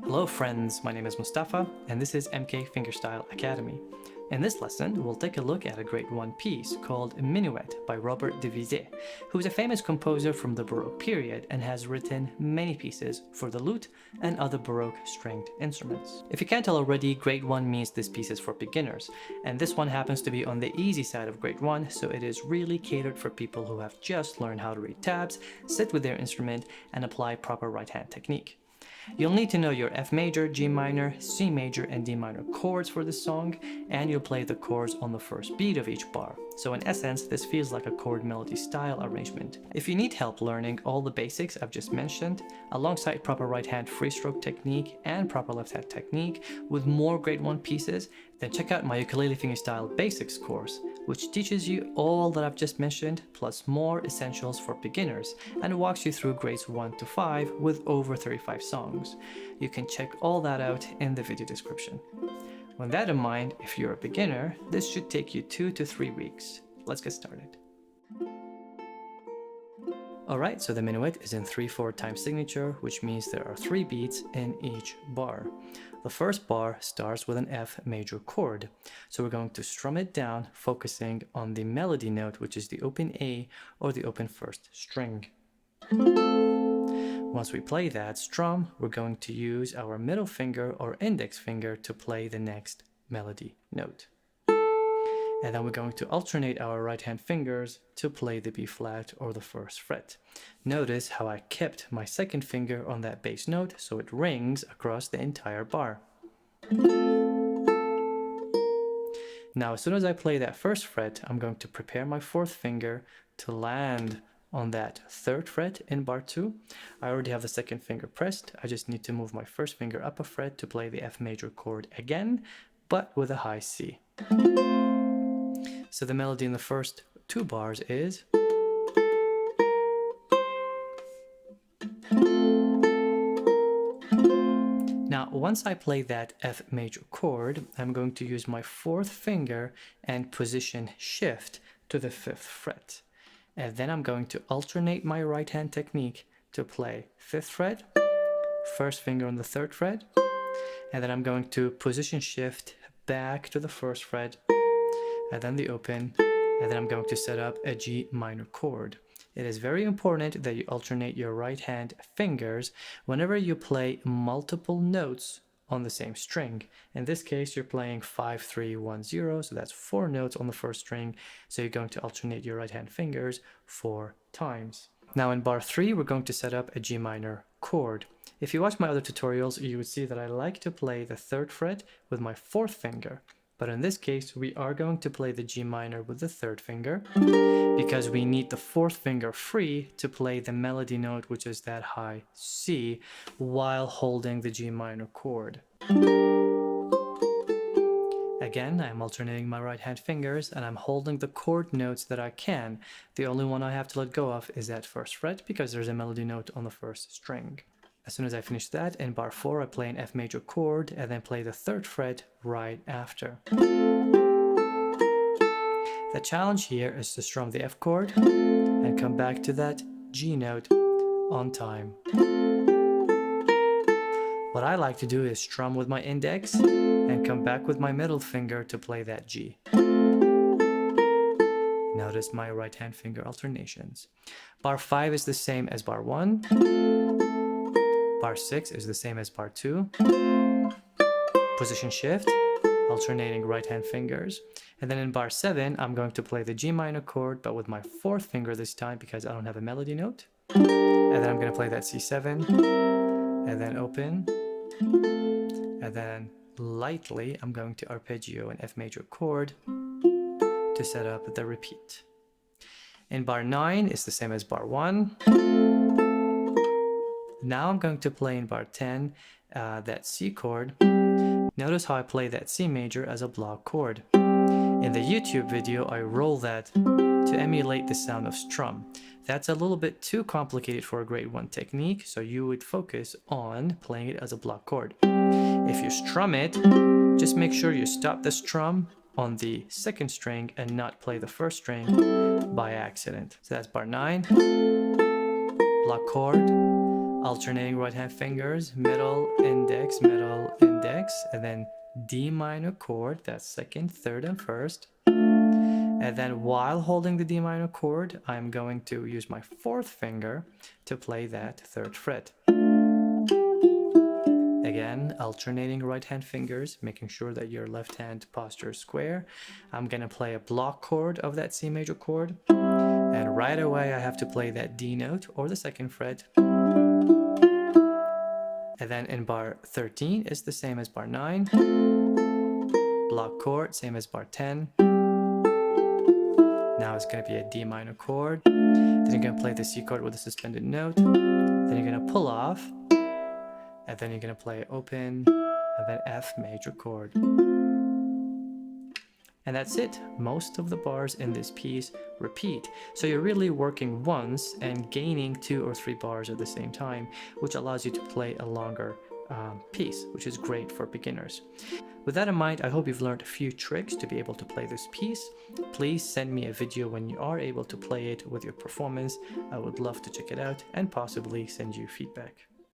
Hello friends, my name is Mustafa and this is MK Fingerstyle Academy. In this lesson, we'll take a look at a Grade 1 piece called Minuet by Robert De Visée, who is a famous composer from the Baroque period and has written many pieces for the lute and other Baroque stringed instruments. If you can't tell already, Grade 1 means this piece is for beginners, and this one happens to be on the easy side of Grade 1, so it is really catered for people who have just learned how to read tabs, sit with their instrument, and apply proper right hand technique. You'll need to know your F major, G minor, C major, and D minor chords for this song, and you'll play the chords on the first beat of each bar. So in essence, this feels like a chord melody style arrangement. If you need help learning all the basics I've just mentioned, alongside proper right hand free stroke technique and proper left hand technique with more Grade 1 pieces, then check out my Ukulele Fingerstyle Basics course, which teaches you all that I've just mentioned, plus more essentials for beginners, and walks you through grades 1 to 5 with over 35 songs. You can check all that out in the video description. With that in mind, if you're a beginner, this should take you 2 to 3 weeks. Let's get started. Alright, so the minuet is in 3/4 time signature, which means there are 3 beats in each bar. The first bar starts with an F major chord, so we're going to strum it down, focusing on the melody note, which is the open A or the open first string. Once we play that strum, we're going to use our middle finger or index finger to play the next melody note. And then we're going to alternate our right hand fingers to play the B flat or the first fret. Notice how I kept my second finger on that bass note so it rings across the entire bar. Now, as soon as I play that first fret, I'm going to prepare my fourth finger to land on that third fret in bar 2. I already have the second finger pressed. I just need to move my first finger up a fret to play the F major chord again, but with a high C. So the melody in the first 2 bars is now, once I play that F major chord, I'm going to use my fourth finger and position shift to the 5th fret. And then I'm going to alternate my right hand technique to play 5th fret, first finger on the 3rd fret, and then I'm going to position shift back to the 1st fret, and then the open, and then I'm going to set up a G minor chord. It is very important that you alternate your right hand fingers whenever you play multiple notes on the same string. In this case, you're playing 5, 3, 1, 0, so that's 4 notes on the first string, so you're going to alternate your right hand fingers 4 times. Now in bar 3, we're going to set up a G minor chord. If you watch my other tutorials, you would see that I like to play the 3rd fret with my 4th finger. But in this case, we are going to play the G minor with the 3rd finger because we need the 4th finger free to play the melody note, which is that high C, while holding the G minor chord. Again, I'm alternating my right hand fingers and I'm holding the chord notes that I can. The only one I have to let go of is that 1st fret because there's a melody note on the 1st string. As soon as I finish that, in bar 4, I play an F major chord and then play the 3rd fret right after. The challenge here is to strum the F chord and come back to that G note on time. What I like to do is strum with my index and come back with my middle finger to play that G. Notice my right hand finger alternations. Bar 5 is the same as bar 1. Bar 6 is the same as bar 2. Position shift, alternating right hand fingers. And then in bar 7, I'm going to play the G minor chord, but with my 4th finger this time because I don't have a melody note. And then I'm going to play that C7, and then open. And then lightly, I'm going to arpeggio an F major chord to set up the repeat. In bar 9, it's the same as bar 1. Now I'm going to play in bar 10 that C chord. Notice how I play that C major as a block chord. In the YouTube video, I roll that to emulate the sound of strum. That's a little bit too complicated for a Grade 1 technique, so you would focus on playing it as a block chord. If you strum it, just make sure you stop the strum on the 2nd string and not play the 1st string by accident. So that's bar 9, block chord, alternating right hand fingers, middle, index, and then D minor chord, that's second, third, and first. And then while holding the D minor chord, I'm going to use my fourth finger to play that third fret. Again, alternating right hand fingers, making sure that your left hand posture is square. I'm gonna play a block chord of that C major chord. And right away, I have to play that D note or the second fret. And then in bar 13, it's the same as bar 9. Block chord, same as bar 10. Now it's gonna be a D minor chord. Then you're gonna play the C chord with a suspended note. Then you're gonna pull off. And then you're gonna play open, and then F major chord. And that's it. Most of the bars in this piece repeat. So you're really working once and gaining 2 or 3 bars at the same time, which allows you to play a longer piece, which is great for beginners. With that in mind, I hope you've learned a few tricks to be able to play this piece. Please send me a video when you are able to play it with your performance. I would love to check it out and possibly send you feedback.